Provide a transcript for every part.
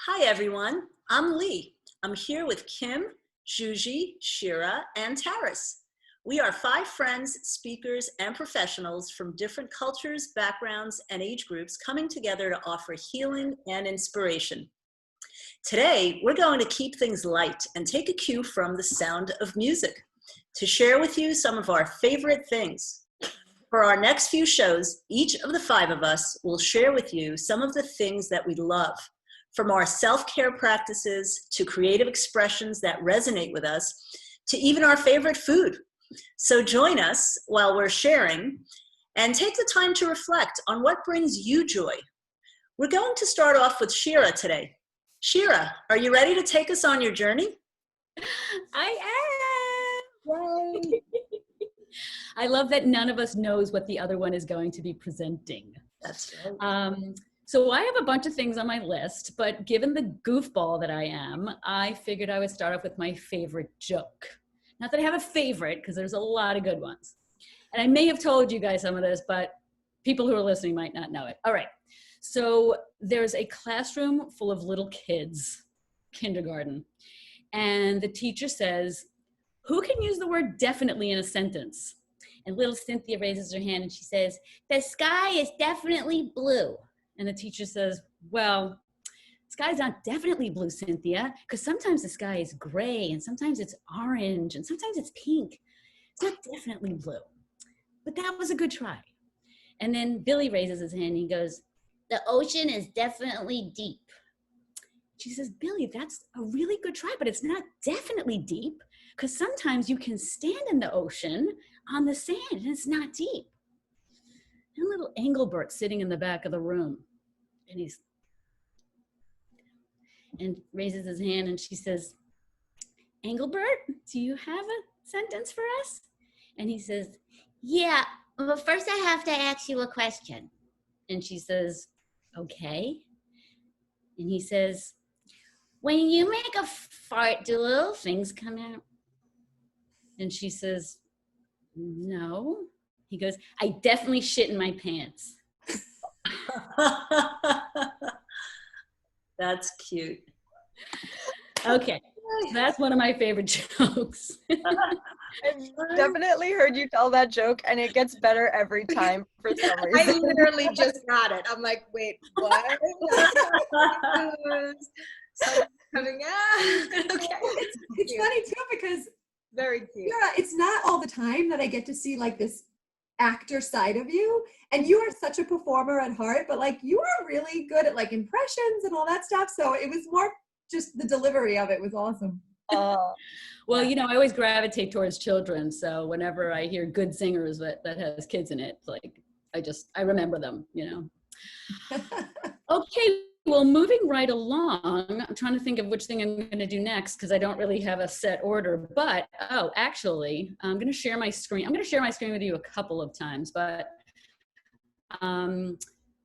Hi everyone, I'm Lee. I'm here with Kim, Juji, Sheira, and Taris. We are 5 friends, speakers, and professionals from different cultures, backgrounds, and age groups coming together to offer healing and inspiration. Today, we're going to keep things light and take a cue from the sound of music to share with you some of our favorite things. For our next few shows, each of the 5 of us will share with you some of the things that we love, from our self-care practices to creative expressions that resonate with us, to even our favorite food. So join us while we're sharing and take the time to reflect on what brings you joy. We're going to start off with Sheira today. Sheira, are you ready to take us on your journey? I am! Yay! I love that none of us knows what the other one is going to be presenting. That's right. So I have a bunch of things on my list, but given the goofball that I am, I figured I would start off with my favorite joke. Not that I have a favorite, because there's a lot of good ones. And I may have told you guys some of this, but people who are listening might not know it. All right. So there's a classroom full of little kids, kindergarten, and the teacher says, "Who can use the word definitely in a sentence?" And little Cynthia raises her hand and she says, "The sky is definitely blue." And the teacher says, "Well, the sky's not definitely blue, Cynthia, because sometimes the sky is gray and sometimes it's orange and sometimes it's pink. It's not definitely blue." But that was a good try. And then Billy raises his hand and he goes, "The ocean is definitely deep." She says, "Billy, that's a really good try, but it's not definitely deep, because sometimes you can stand in the ocean on the sand and it's not deep." And little Engelbert sitting in the back of the room, and raises his hand and she says, "Engelbert, do you have a sentence for us?" And he says, "Yeah, but first I have to ask you a question." And she says, "Okay." And he says, "When you make a fart, do little things come out?" And she says, "No." He goes, "I definitely shit in my pants." That's cute. Okay, so that's one of my favorite jokes. I've definitely heard you tell that joke, and it gets better every time for some I reason. literally just got it. I'm like, wait, what? So coming out. Okay. It's funny too, because Very cute. yeah, it's not all the time that I get to see like this actor side of you, and you are such a performer at heart, but like you are really good at like impressions and all that stuff, so it was more just the delivery of it was awesome. Well, you know, I always gravitate towards children, so whenever I hear good singers that has kids in it, like I remember them, you know. Okay, well, moving right along, I'm trying to think of which thing I'm going to do next because I don't really have a set order, but, oh, actually, I'm going to share my screen. I'm going to share my screen with you a couple of times, but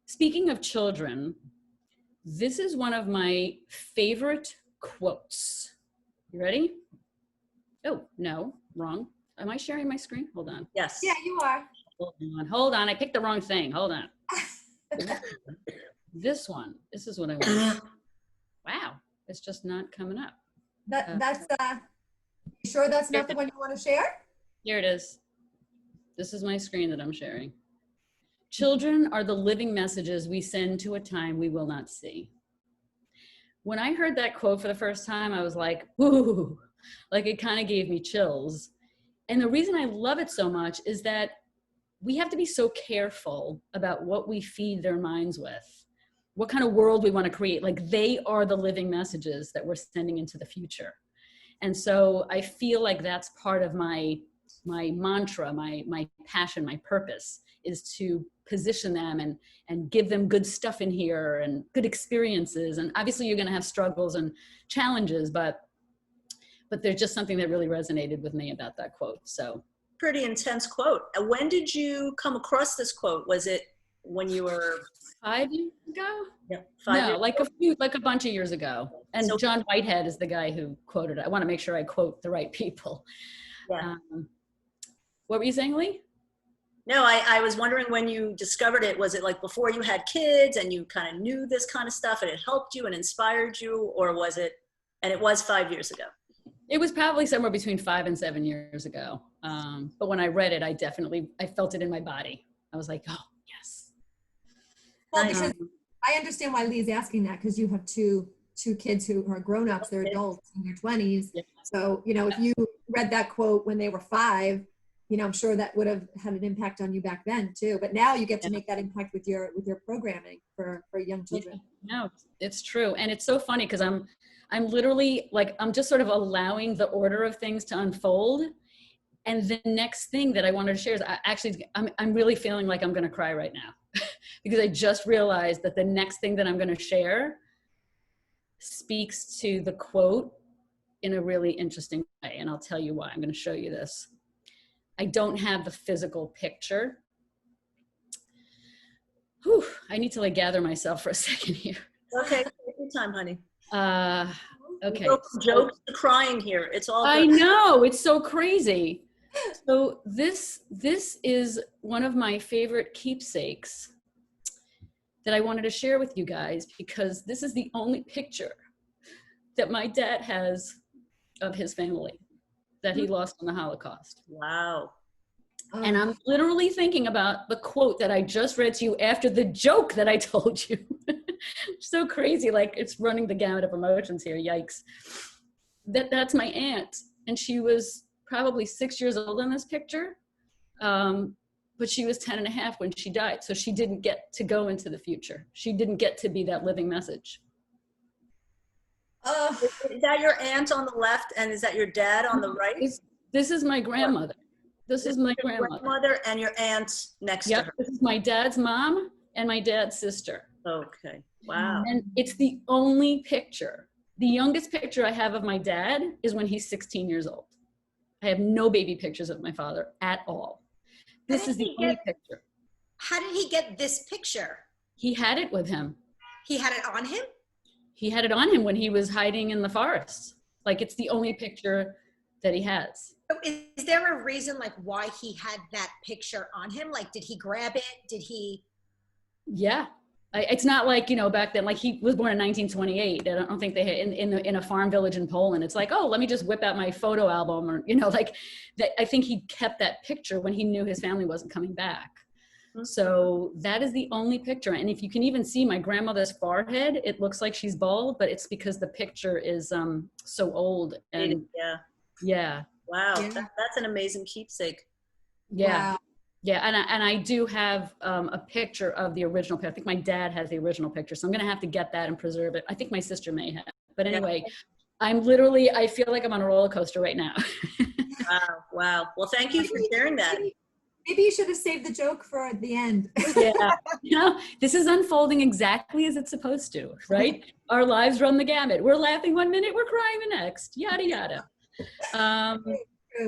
speaking of children, this is one of my favorite quotes. You ready? Oh, no, wrong. Am I sharing my screen? Hold on. Yes. Yeah, you are. Hold on. I picked the wrong thing. Hold on. This one. This is what I want. Wow, it's just not coming up. That's you sure that's not the one you want to share? Here it is. This is my screen that I'm sharing. "Children are the living messages we send to a time we will not see." When I heard that quote for the first time, I was like, ooh, like it kind of gave me chills. And the reason I love it so much is that we have to be so careful about what we feed their minds with, what kind of world we want to create. Like they are the living messages that we're sending into the future. And so I feel like that's part of my mantra, my passion, my purpose is to position them and give them good stuff in here and good experiences. And obviously you're going to have struggles and challenges, but there's just something that really resonated with me about that quote. So Pretty intense quote. When did you come across this quote? Was it when you were 5 years ago? Yeah, No, like a bunch of years ago. And so, John Whitehead is the guy who quoted it. I want to make sure I quote the right people. Yeah. What were you saying, Lee? No, I was wondering when you discovered it, was it like before you had kids and you kind of knew this kind of stuff and it helped you and inspired you, or was it, and it was 5 years ago? It was probably somewhere between 5 and 7 years ago. But when I read it, I felt it in my body. I was like, oh, yes. Well, because I understand why Lee's asking that, because you have two kids who are grown-ups, they're adults in their 20s. Yeah. So, if you read that quote when they were 5, I'm sure that would have had an impact on you back then too. But now you get to make that impact with your programming for young children. No, it's true. And it's so funny because I'm literally like, I'm just sort of allowing the order of things to unfold. And the next thing that I wanted to share is I'm really feeling like I'm going to cry right now because I just realized that the next thing that I'm going to share speaks to the quote in a really interesting way. And I'll tell you why. I'm going to show you this. I don't have the physical picture. Whew, I need to gather myself for a second here. Okay, take your time, honey. Okay. Go from jokes to crying here. It's all good. I know, it's so crazy. So this is one of my favorite keepsakes that I wanted to share with you guys because this is the only picture that my dad has of his family that he lost in the Holocaust. Wow. And I'm literally thinking about the quote that I just read to you after the joke that I told you. So crazy, like it's running the gamut of emotions here, yikes. That's my aunt, and she was probably 6 years old in this picture, but she was 10 and a half when she died, so she didn't get to go into the future. She didn't get to be that living message. Is that your aunt on the left, and is that your dad on the right? This is my grandmother. This is my grandmother. And your aunt next to her. This is my dad's mom and my dad's sister. Okay. Wow. And it's the only picture. The youngest picture I have of my dad is when he's 16 years old. I have no baby pictures of my father at all. This is the only picture. How did he get this picture? He had it with him. He had it on him? He had it on him when he was hiding in the forest. Like it's the only picture that he has. So is there a reason like why he had that picture on him? Like, did he grab it? Did he? Yeah. It's not like, back then, like he was born in 1928. I don't think they had in a farm village in Poland. It's like, oh, let me just whip out my photo album or, like that. I think he kept that picture when he knew his family wasn't coming back. Mm-hmm. So that is the only picture. And if you can even see my grandmother's forehead, it looks like she's bald, but it's because the picture is so old. And yeah. Wow. Yeah. That's an amazing keepsake. Yeah. Wow. Yeah, and I do have a picture of the original picture. I think my dad has the original picture, so I'm going to have to get that and preserve it. I think my sister may have. But anyway, I feel like I'm on a roller coaster right now. Wow. Well, thank you for sharing that. Maybe you should have saved the joke for the end. Yeah. This is unfolding exactly as it's supposed to, right? Our lives run the gamut. We're laughing 1 minute, we're crying the next, yada, yada.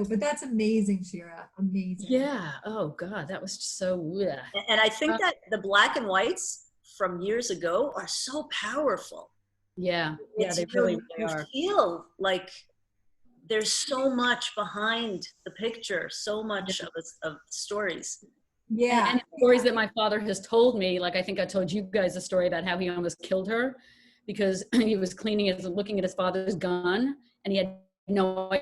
But that's amazing, Sheira. Amazing. Yeah. Oh God, that was so. Yeah. And I think that the black and whites from years ago are so powerful. Yeah. Yeah, they really are. You feel like there's so much behind the picture, so much of stories. Yeah. And stories that my father has told me. Like I think I told you guys a story about how he almost killed her because he was looking at his father's gun, and he had no idea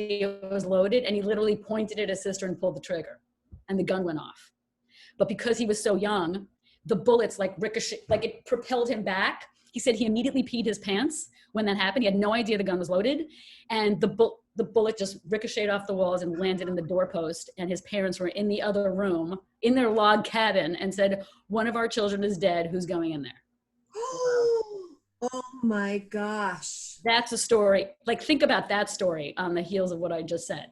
it was loaded, and he literally pointed at his sister and pulled the trigger, and the gun went off. But because he was so young, the bullets like ricocheted, like it propelled him back. He said he immediately peed his pants when that happened. He had no idea the gun was loaded, and the bullet just ricocheted off the walls and landed in the doorpost, and his parents were in the other room in their log cabin and said, "One of our children is dead, who's going in there?" Oh my gosh. That's a story. Like, think about that story on the heels of what I just said.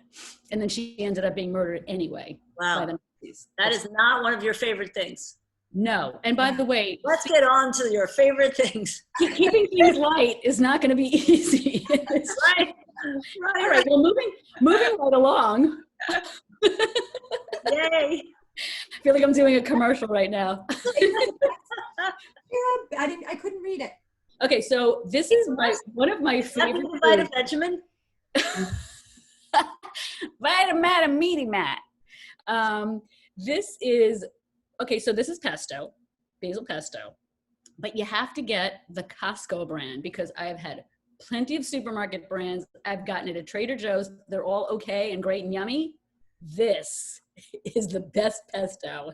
And then she ended up being murdered anyway. Wow. That is not one of your favorite things. No. And by the way, let's get on to your favorite things. Keeping things light is not going to be easy. Right. All right. Well, moving right along. Yay. I feel like I'm doing a commercial right now. Yeah, I couldn't read it. Okay, so this is one of my favorite foods. Benjamin? Vitamin meaty mat. This is, okay, so this is pesto, basil pesto, but you have to get the Costco brand because I've had plenty of supermarket brands. I've gotten it at Trader Joe's. They're all okay and great and yummy. This is the best pesto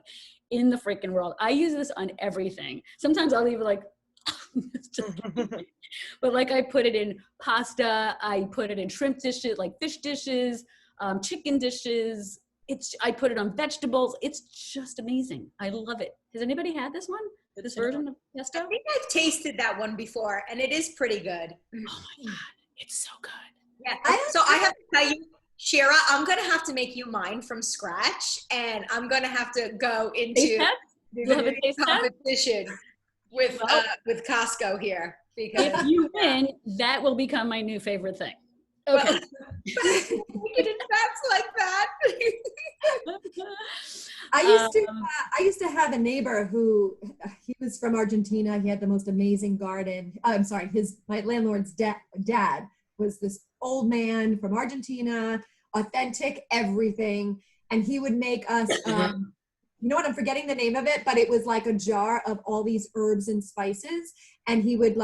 in the freaking world. I use this on everything. Sometimes I'll leave it like, but like I put it in pasta, I put it in shrimp dishes, like fish dishes, chicken dishes. I put it on vegetables. It's just amazing. I love it. Has anybody had this one? This version of pesto? I think I've tasted that one before, and it is pretty good. Oh my God, it's so good. Yeah. So I have to tell you, Sheira, I'm gonna have to make you mine from scratch, and I'm gonna have to go into the competition with Costco here because if you win, that will become my new favorite thing. Okay. Well, that's like that. I used to have a neighbor who he was from Argentina. He had the most amazing garden. I'm sorry, my landlord's dad was this old man from Argentina, authentic everything, and he would make us. You know what? I'm forgetting the name of it, but it was like a jar of all these herbs and spices, and he would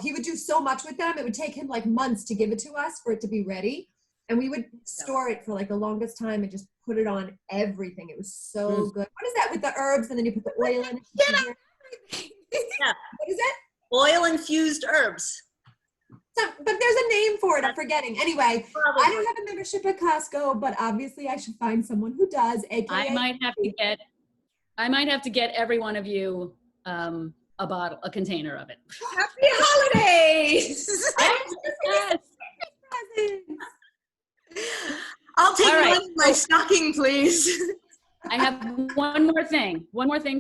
he would do so much with them. It would take him like months to give it to us for it to be ready. And we would store it for like the longest time and just put it on everything. It was so good. What is that with the herbs and then you put the oil in it? Yeah. What is it? Oil infused herbs. So, but there's a name for it. I'm forgetting. Anyway, Probably. I don't have a membership at Costco, but obviously I should find someone who does. AKA I might have to get every one of you a container of it. Happy holidays! Yes. I'll take All right. one in my stocking, please. I have one more thing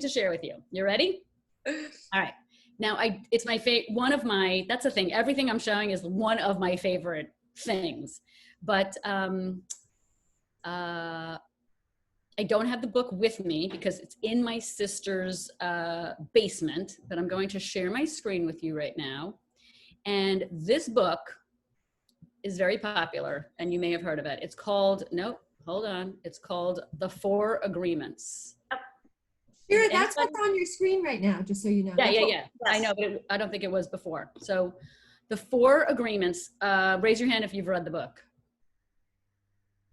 to share with you. You ready? All right. Now it's my favorite, that's the thing. Everything I'm showing is one of my favorite things, but I don't have the book with me because it's in my sister's basement, but I'm going to share my screen with you right now. And this book is very popular and you may have heard of it. It's called, it's called The 4 Agreements. Sheira, that's what's on your screen right now, just so you know. Yeah. Yes. I know, but I don't think it was before. So The 4 Agreements, raise your hand if you've read the book.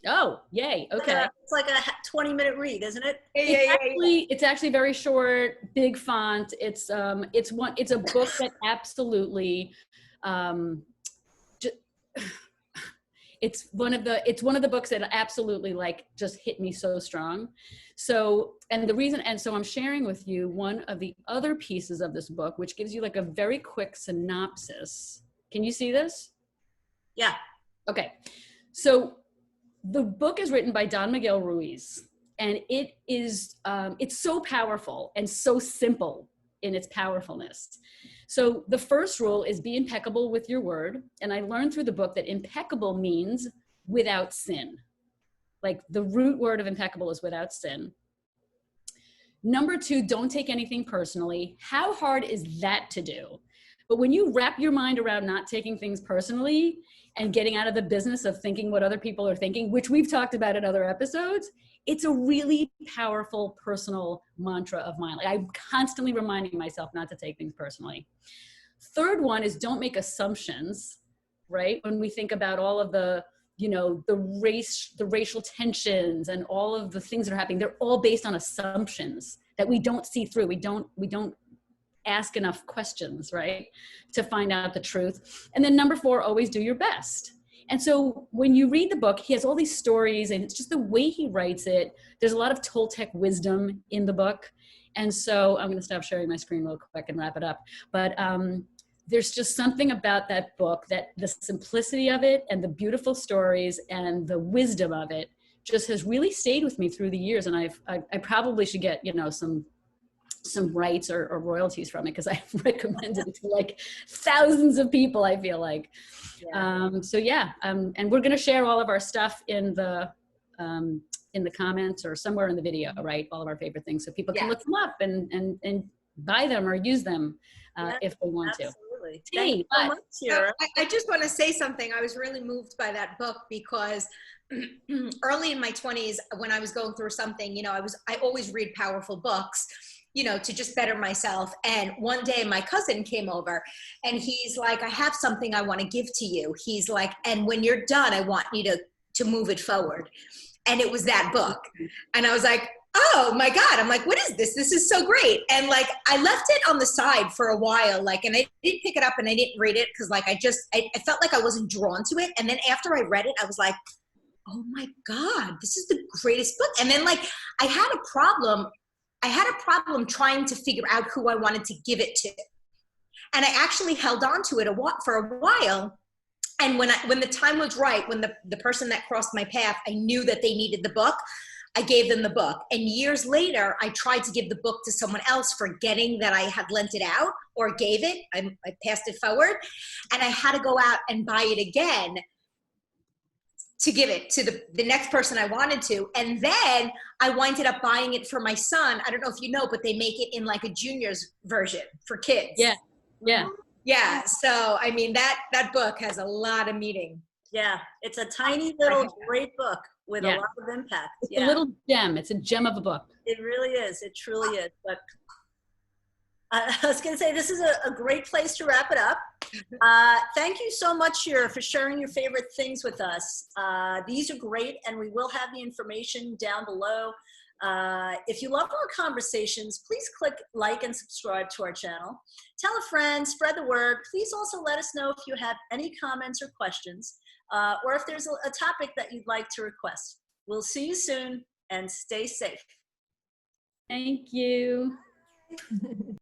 Oh, yay. Okay. It's like a 20-minute read, isn't it? It's actually very short, big font. It's a book that absolutely, it's one of the books that absolutely like just hit me so strong. So I'm sharing with you one of the other pieces of this book, which gives you like a very quick synopsis. Can you see this? Yeah. Okay. So the book is written by Miguel Ruiz, and it is, it's so powerful and so simple in its powerfulness. So the first rule is be impeccable with your word. And I learned through the book that impeccable means without sin. Like the root word of impeccable is without sin. Number 2, don't take anything personally. How hard is that to do? But when you wrap your mind around not taking things personally and getting out of the business of thinking what other people are thinking, which we've talked about in other episodes, it's a really powerful personal mantra of mine. Like I'm constantly reminding myself not to take things personally. Third one is don't make assumptions, right? When we think about all of the, the racial tensions and all of the things that are happening, they're all based on assumptions that we don't see through. We don't ask enough questions, right, to find out the truth. And then number 4, always do your best. And so when you read the book, he has all these stories and it's just the way he writes it. There's a lot of Toltec wisdom in the book. And so I'm going to stop sharing my screen real quick and wrap it up. But there's just something about that book, that the simplicity of it and the beautiful stories and the wisdom of it just has really stayed with me through the years. And I probably should get, some rights or royalties from it because I've recommended it to like thousands of people, I feel like. Yeah. And we're going to share all of our stuff in the comments or somewhere in the video, right? All of our favorite things so people can look them up and buy them or use them if they want to. Absolutely. Thank you so much, So Sheira. I just want to say something. I was really moved by that book because early in my 20s, when I was going through something, you know, I always read powerful books, you know, to just better myself. And one day my cousin came over and he's like, I have something I want to give to you. He's like, and when you're done, I want you to move it forward. And it was that book. And I was like, oh my God. I'm like, what is this? This is so great. And like, I left it on the side for a while, like, and I didn't pick it up and I didn't read it because like, I felt like I wasn't drawn to it. And then after I read it, I was like, oh my God, this is the greatest book. And then like, I had a problem trying to figure out who I wanted to give it to. And I actually held on to it for a while. And when the time was right, when the person that crossed my path, I knew that they needed the book, I gave them the book. And years later, I tried to give the book to someone else, forgetting that I had lent it out or gave it. I passed it forward. And I had to go out and buy it again to give it to the next person I wanted to. And then I winded up buying it for my son. I don't know if you know, but they make it in like a junior's version for kids. Yeah. Yeah. Yeah. So, I mean, that book has a lot of meaning. Yeah. It's a tiny little great book with a lot of impact. It's a little gem. It's a gem of a book. It really is. It truly is. But I was going to say, this is a great place to wrap it up. Thank you so much, Sheira, for sharing your favorite things with us. These are great, and we will have the information down below. If you love our conversations, please click like and subscribe to our channel. Tell a friend, spread the word. Please also let us know if you have any comments or questions, or if there's a topic that you'd like to request. We'll see you soon, and stay safe. Thank you.